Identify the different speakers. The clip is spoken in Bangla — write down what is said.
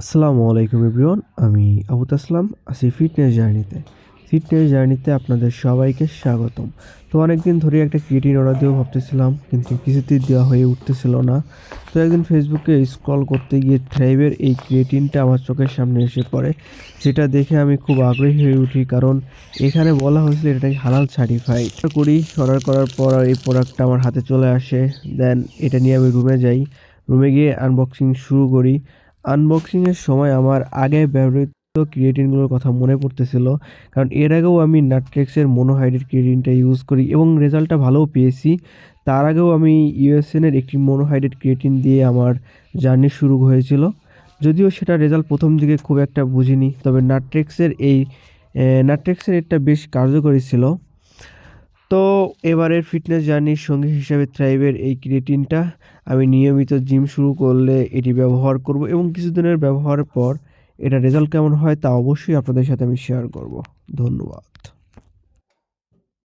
Speaker 1: আসসালামু আলাইকুম এভরিওয়ান। আমি আবু তাসলাম আছি ফিটনেস জার্নিতে আপনাদের সবাইকে স্বাগতম। তো অনেকদিন ধরে একটা ক্রিয়েটিন অর্ডার দেবো ভাবতেছিলাম, কিন্তু কিছুতেই দেওয়া হয়ে উঠতেছিল না। তো একদিন ফেসবুকে স্ক্রল করতে গিয়ে থ্রাইভের এই ক্রিয়েটিনটা আমার চোখের সামনে এসে পড়ে, যেটা দেখে আমি খুব আগ্রহী হয়ে উঠি, কারণ এখানে বলা হয়েছিল এটা নাকি হালাল সার্টিফাইড। অর্ডার করার পর আর এই প্রোডাক্টটা আমার হাতে চলে আসে। দেন এটা নিয়ে আমি রুমে যাই। রুমে গিয়ে আনবক্সিং শুরু করি। আনবক্সিংয়ের সময় আমার আগে ব্যবহৃত ক্রিয়েটিনগুলোর কথা মনে পড়তেছিল, কারণ এর আগেও আমি নাট্রেক্সের মোনোহাইড্রেট ক্রিয়েটিনটা ইউজ করি এবং রেজাল্টটা ভালোও পেয়েছি। তার আগেও আমি ইউএসএনের একটি মোনোহাইড্রেট ক্রিয়েটিন দিয়ে আমার জার্নি শুরু হয়েছিল, যদিও সেটা রেজাল্ট প্রথম দিকে খুব একটা বুঝিনি, তবে নাট্রেক্সের এটা বেশ কার্যকরী ছিল। তো এবারের ফিটনেস জার্নির সঙ্গী হিসাবে থ্রাইভের এই ক্রিয়েটিনটা আমি নিয়মিত জিম শুরু করলে এটি ব্যবহার করব, এবং কিছুদিনের ব্যবহারের পর এটা রেজাল্ট কেমন হয় তা অবশ্যই আপনাদের সাথে আমি শেয়ার করব। ধন্যবাদ।